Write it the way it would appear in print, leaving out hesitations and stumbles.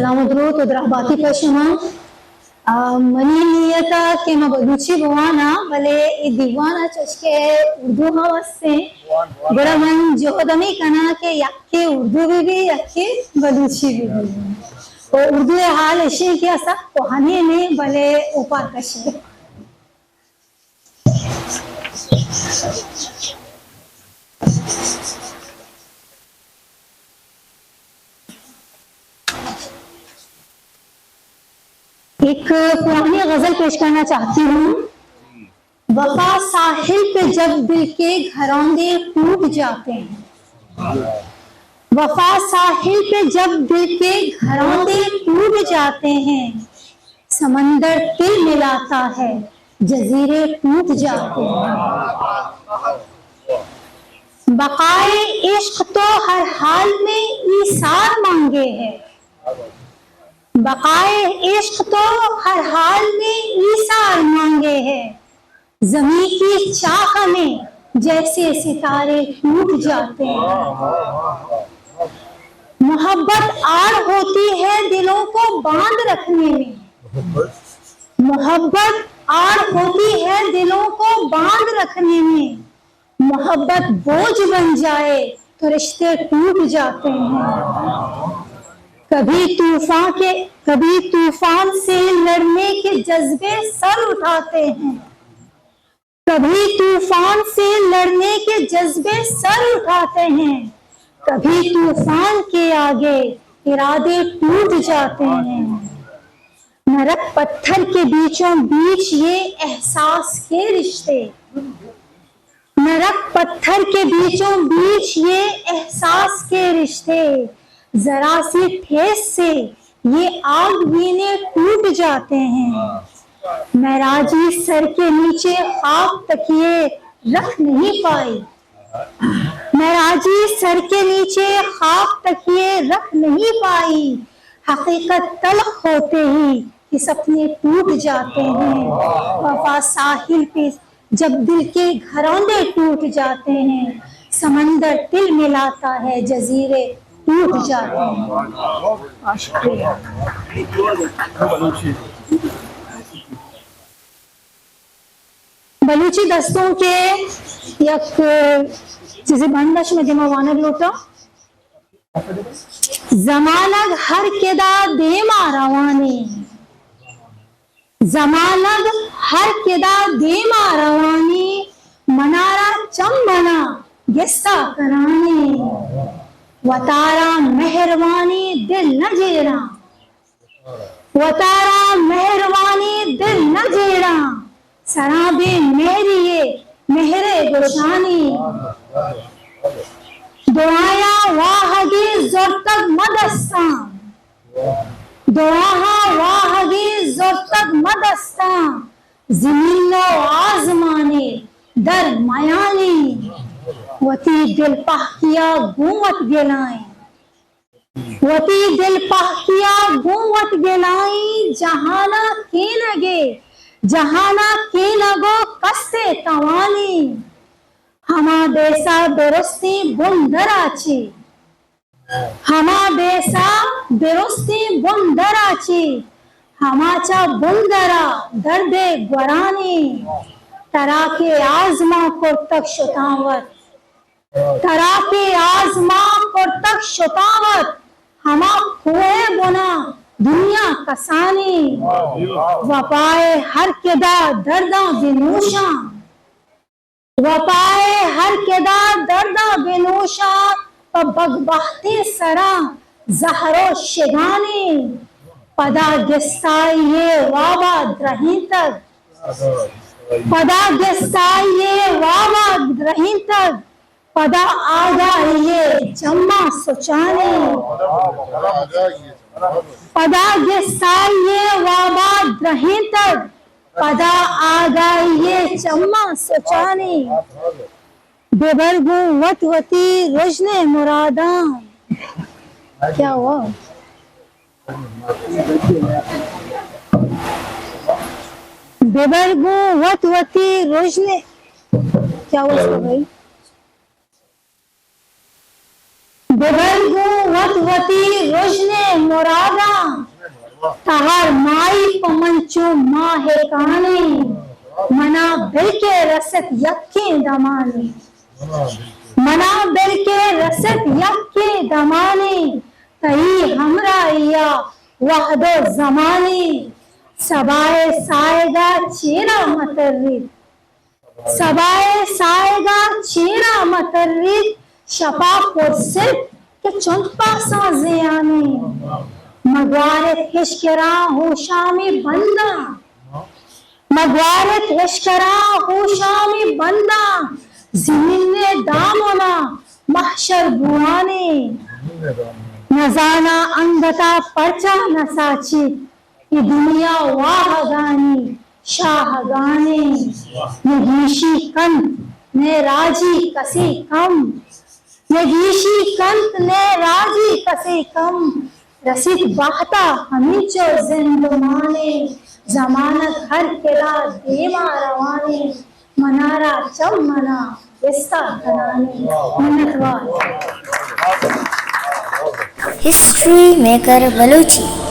Salamu dro to drabati pashima mani niyata ke ma baluchi buana bale diwana chashke urdu havasse bड़ा मन जोदमी कना के यक्के उर्दू भी यक्के बलूची भी और उर्दू हाल ऐसे कि सब कहानी में भले ऊपर कशे एक पुरानी गजल पेश करना चाहती हूँ। वफा साहिल पे जब दिल के घरौंदे टूट जाते हैं, वफा साहिल पे जब दिल के घरौंदे टूट जाते हैं, समंदर तिल मिलाता है जजीरे टूट जाते हैं। बकाए इश्क तो हर हाल में ईसार मांगे है, बकाए इश्क तो हर हाल में ईसार मांगे है, ज़मीं की चाह में जैसे सितारे टूट जाते हैं। मोहब्बत आड़ होती है दिलों को बांध रखने में, मोहब्बत आड़ होती है दिलों को बांध रखने में, मोहब्बत बोझ बन जाए तो रिश्ते टूट जाते हैं। कभी तूफान से लड़ने के जज्बे सर उठाते हैं, कभी तूफान से लड़ने के जज्बे सर उठाते हैं, कभी तूफान के आगे इरादे टूट जाते हैं। नरक पत्थर के बीचों बीच ये एहसास के रिश्ते, नरक पत्थर के बीचों बीच ये एहसास के रिश्ते, जरा सी ठेस से ये आग वीने टूट जाते हैं। महराजी सर के नीचे खाक तकिए रख नहीं पाई, महराजी सर के नीचे खाक तकिए रख नहीं पाई, हकीकत तलख होते ही कि सपने टूट जाते हैं। वफा साहिल पे जब दिल के घरौंदे टूट जाते हैं, समंदर तिल मिलाता है जजीरे टूट जाते हैं। शुक्रिया। बलूची दस्तों के एक चीज़ें बंदश में जमा वानग लोटा जमानग हर केदा दे मारवानी, जमानग हर केदा दे मारवानी, मनारा चम बना गिस्सा करानी, वतारा मेहरबानी दिल न जेरा, वतारा मेहरबानी दिल न जेरा, सराबे मेरी ये मेहरे गुशानी, दुआया वाहगी ज़ोरतक मदस्ता, दुआहा वाहगी ज़ोरतक मदस्ता, ज़मीनो आज़माने दर मयानी, वती दिल पहकिया गुवत गेलाई, वती दिल पहकिया गुवत गेलाई, जहाना के लगे जहाना के लगो कस्ते तवानी, हमा बेसा बेरुस्ती बुंदराची, हमा बेसा बेरुस्ती बुंदराची, हमाचा बुंदरा दर्दे ग्वरानी, तराके आज़मा कुर्तक शुतावत, तराके आज़मा कुर्तक शुतावत, हमा खुए बुना दुनिया कसानी, वपाए हर केदा दर्दा बेनूशा, वपाए हर केदा दर्दा बेनूशा, बगबख्ती सरा जहरो शिगानी, पदा गिस्ताइये वाबा द्रहीं तक, पदा गिस्ताइये वाबा द्रहीं तक, पदा आगाइये जम्मा सुचानी, पदा गिस्ताइये वाबा द्रहीं तक, पदा आगाइये चम्मा सुचानी, बेबरगू वतवती रुजने मुरादा। क्या हुआ? बेबरगू वतवती रुजने, क्या हुआ भाई? बेबरगू वतवती रुजने मुरादा, तहार माई पमंचो माहे काने मना बिल के रसत यक्के दमाने मना बिल के रसत यक्के दमाने तही हमरा या वहदो जमाने सबाए साएगा चेरा मतर्रिद सबाए साएगा चेरा मतर्रिद शपा पुरसिल के चुंपा साजे आने मगवारत इश्करा होशामी बंदा मगवारत इश्करा होशामी बंदा ज़मीने दामना महशर बुआने नजाना अंगता परचा नसाची ये दुनिया वाहगानी शाहगाने नगीशी कंत ने राजी कसे कम नगीशी कंत ने राजी कसे कम रसीद बहता हमीचो जिंदमाने जमानत हर किला देवा रवाने मनारा चम मना इसका खनाने मिन्नतवार। History maker Balochi.